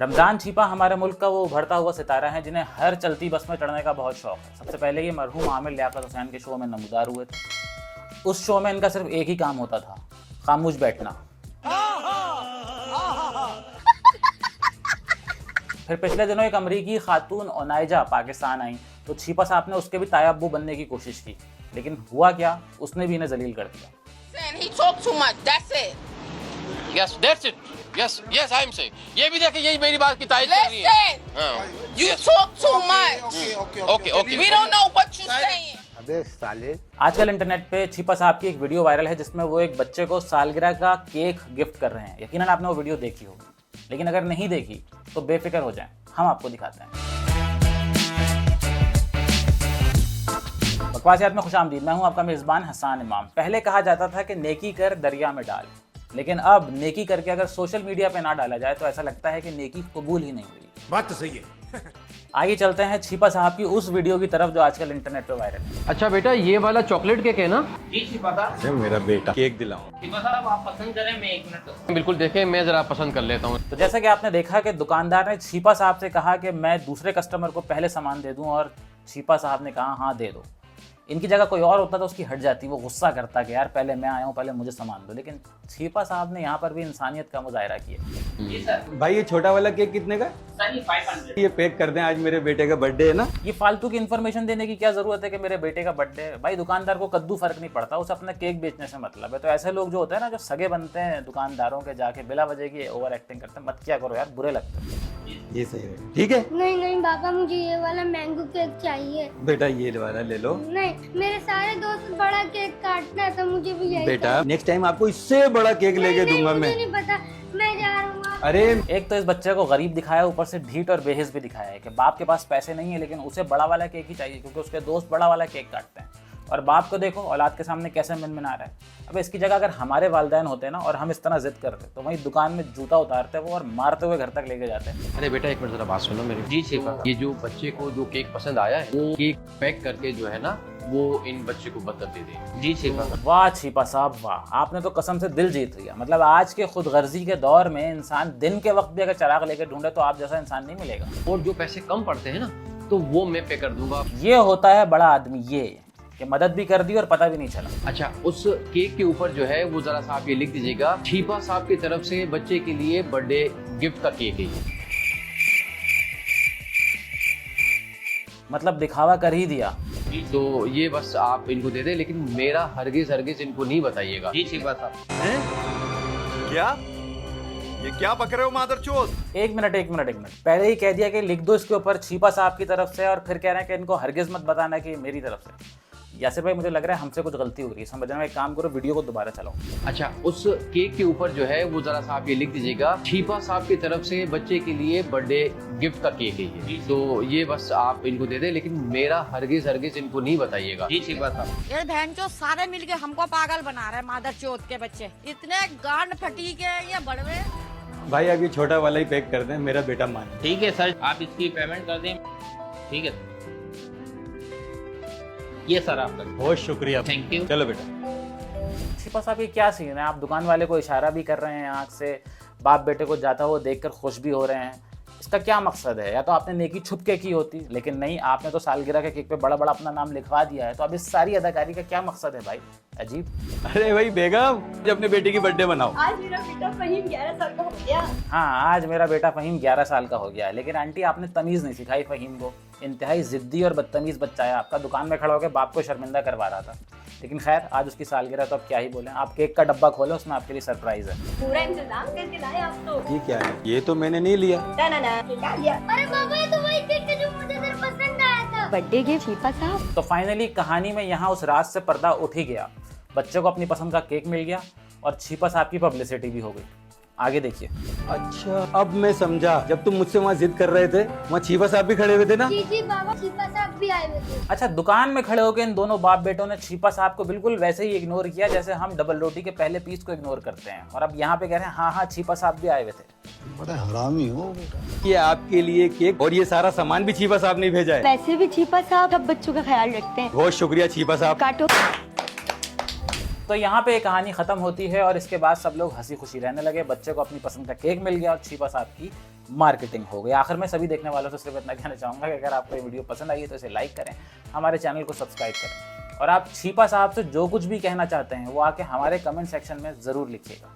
रमज़ान छिपा हमारे मुल्क का वो उभरता हुआ सितारा है जिन्हें हर चलती बस में चढ़ने का बहुत शौक है। सबसे पहले ये मरहूम आमिर लियाकत हुसैन के शो में नमूदार हुए थे। उस शो में इनका सिर्फ एक ही काम होता था, खामोश बैठना। फिर पिछले दिनों एक अमरीकी खातून ओनाइजा पाकिस्तान आई तो छिपा साहब ने उसके भी तायाब्बू बनने की कोशिश की, लेकिन हुआ क्या, उसने भी इन्हें जलील कर दिया। He talk too much. That's it. Yes, that's it. Yes, I'm saying. ये भी देखे, यही मेरी बात की तारीफ कर रही है। Listen, you talk too much. Okay. We don't know what you're saying. अबे साले। आजकल इंटरनेट पे छिपा साहब की एक वीडियो वायरल है जिसमें वो एक बच्चे को सालगिरह का केक गिफ्ट कर रहे हैं। यकीनन आपने वो वीडियो देखी होगी, लेकिन अगर नहीं देखी तो बेफिक्र हो जाएं, हम आपको दिखाते हैं। बकवासियात में खुशामदीद, मैं हूं आपका मेज़बान हसान इमाम। पहले कहा जाता था कि नेकी कर दरिया में डाल, लेकिन अब नेकी करके अगर सोशल मीडिया पे ना डाला जाए तो ऐसा लगता है कि नेकी कबूल ही नहीं हुई। बात तो सही है। आगे चलते हैं छिपा साहब की उस वीडियो की तरफ जो आजकल इंटरनेट पे वायरल है। अच्छा बेटा, ये वाला चॉकलेट केक है ना? जी छिपा साहब। मेरा बेटा केक दिलाओ। छिपा साहब आप पसंद करें, मैं 1 मिनट। बिल्कुल, देखें, मैं जरा पसंद कर लेता हूँ। तो जैसा कि आपने देखा कि दुकानदार ने छिपा साहब से कहा कि मैं दूसरे कस्टमर को पहले सामान दे दूं, और छिपा साहब ने कहा हाँ दे दो। इनकी जगह कोई और होता तो उसकी हट जाती, वो गुस्सा करता कि यार पहले मैं आया हूँ, पहले मुझे सामान दो। लेकिन छिपा साहब ने यहाँ पर भी इंसानियत का मुजाहिरा किया। जी सर। भाई ये छोटा वाला केक कितने का? सर ये 500। ये पैक कर दें, आज मेरे बेटे का बर्थडे है ना। ये फालतू की इन्फॉर्मेशन देने की क्या जरूरत है कि मेरे बेटे का बर्थडे है? भाई दुकानदार को कद्दू फर्क नहीं पड़ता, उसे अपना केक बेचने से मतलब है। तो ऐसे लोग जो होते हैं ना, जो सगे बनते हैं दुकानदारों के, जाके बिला वजह की ओवर एक्टिंग करते हैं, मत क्या करो यार, बुरे लगते हैं। ये सही है, ठीक है। नहीं पापा, मुझे ये वाला मैंगो केक चाहिए। बेटा ये वाला ले लो। नहीं, मेरे सारे दोस्त बड़ा केक काटना है तो मुझे भी यही बेटा नेक्स्ट टाइम आपको इससे बड़ा केक लेके दूंगा मुझे मैं। नहीं पता, मैं जा रहा हूँ। अरे एक तो इस बच्चे को गरीब दिखाया, ऊपर से ढीठ और बेहिस भी दिखाया है कि बाप के पास पैसे नहीं है लेकिन उसे बड़ा वाला केक ही चाहिए क्योंकि उसके दोस्त बड़ा वाला केक काटते हैं। और बाप को देखो औलाद के सामने कैसे मिनमिना रहा है। अब इसकी जगह अगर हमारे वालिदैन होते ना और हम इस तरह जिद करते तो वहीं दुकान में जूता उतारते वो और मारते हुए घर तक लेके जाते। अरे बेटा, एक मिनट जरा बात सुनो मेरी। जी छिपा। ये जो बच्चे को जो केक पसंद आया है, वो केक पैक करके जो है ना, वो इन बच्चे को बदल दे दे। जी छिपा। वाह छिपा साहब वाह, आपने तो कसम से दिल जीत लिया। मतलब आज के खुदगर्जी के दौर में इंसान दिन के वक्त भी अगर चिराग लेके ढूंढे तो आप जैसा इंसान नहीं मिलेगा। और जो पैसे कम पड़ते हैं ना, तो वो मैं पे कर दूंगा। ये होता है बड़ा आदमी, ये कि मदद भी कर दी और पता भी नहीं चला। अच्छा, उस केक के ऊपर जो है वो जरा सा आप ये लिख दीजिएगा, छिपा साहब की तरफ से बच्चे के लिए बर्थडे गिफ्ट का केक है ये। मतलब दिखावा कर ही दिया। तो ये बस आप इनको दे दे, लेकिन मेरा हरगिज इनको नहीं बताइएगा। जी छिपा साहब। क्या ये क्या पक रहे हो मादरचोद? एक मिनट, पहले ही कह दिया कि लिख दो इसके ऊपर छिपा साहब की तरफ से, और फिर कह रहे हैं कि इनको हरगिज मत बताना कि मेरी तरफ से। यासिर भाई, मुझे लग रहा है हमसे कुछ गलती हो रही है, समझना। में एक काम करो, वीडियो को दोबारा चलाओ। अच्छा, उस केक के ऊपर जो है वो जरा सा आप ये लिख दीजिएगा, छिपा साहब की तरफ से बच्चे के लिए बर्थडे गिफ्ट का केक है ये। तो ये बस आप इनको दे दे, लेकिन मेरा हरगिज इनको नहीं बताइएगा। जी छिपा साहब। ये बहन चो सारे मिलके हमको पागल बना रहे हैं, मादर चौथ के बच्चे इतने गांड फटी के ये बड़वे। भाई अब ये छोटा वाला ही पैक कर दें, मेरा बेटा माने। ठीक है सर, आप इसकी पेमेंट कर दें। ठीक है ये सर आपका। बहुत शुक्रिया, थैंक यू। चलो बेटा। छिपा साहब ये क्या सीन है? आप दुकान वाले को इशारा भी कर रहे हैं आंख से, बाप बेटे को जाता हुआ देखकर खुश भी हो रहे हैं। इसका क्या मकसद है? या तो आपने नेकी छुप के की होती, लेकिन नहीं, आपने तो सालगिरह के केक पे बड़ा बड़ा अपना नाम लिखवा दिया है। तो अब इस सारी अदाकारी का क्या मकसद है भाई? अजीब। अरे भाई बेगम, जब अपने बेटे की बर्थडे मनाओ। आज मेरा बेटा फहीम 11 साल का हो गया। हाँ, आज मेरा बेटा फहीम 11 साल का हो गया है, लेकिन आंटी आपने तमीज़ नहीं सिखाई फहीम को। इंतहाई जिद्दी और बदतमीज़ बच्चा है आपका, दुकान में खड़ा होकर बाप को शर्मिंदा करवा रहा था। लेकिन खैर, आज उसकी सालगिरह तो अब क्या ही बोलें। आप केक का डब्बा खोले, उसमें आपके लिए सरप्राइज है। पूरा इंतजाम करके लाए आप तो। ये क्या है? ये तो मैंने नहीं लिया। अरे पापा, ये तो वही केक है जो मुझे इधर पसंद आया था। बर्थडे गिफ्ट छिपा साहब। तो फाइनली कहानी में यहाँ उस रात से पर्दा उठ ही गया। बच्चे को अपनी पसंद का केक मिल गया और छिपा साहब की पब्लिसिटी भी हो गई। आगे देखिए। अच्छा, अब मैं समझा। जब तुम मुझसे वहाँ जिद कर रहे थे, वहाँ छिपा साहब भी खड़े हुए थे ना। जी बाबा, छिपा साहब भी आए हुए थे। अच्छा, दुकान में खड़े होकर इन दोनों बाप बेटों ने छिपा साहब को बिल्कुल वैसे ही इग्नोर किया जैसे हम डबल रोटी के पहले पीस को इग्नोर करते हैं। और अब यहाँ पे कह रहे हैं हाँ छिपा साहब भी आए हुए थे। बड़ा हरामी हो बेटा। ये आपके लिए केक और ये सारा सामान भी छिपा साहब ने भेजा है। वैसे भी छिपा साहब सब बच्चों का ख्याल रखते हैं। बहुत शुक्रिया छिपा साहब। काटो। तो यहाँ पे कहानी खत्म होती है और इसके बाद सब लोग हंसी खुशी रहने लगे, बच्चे को अपनी पसंद का केक मिल गया और छिपा सांप की मार्केटिंग हो गई। आखिर में सभी देखने वालों से सिर्फ इतना कहना चाहूँगा कि अगर आपको ये वीडियो पसंद आई है तो इसे लाइक करें, हमारे चैनल को सब्सक्राइब करें और आप छिपा साहब से जो कुछ भी कहना चाहते हैं वो आके हमारे कमेंट सेक्शन में ज़रूर लिखिएगा।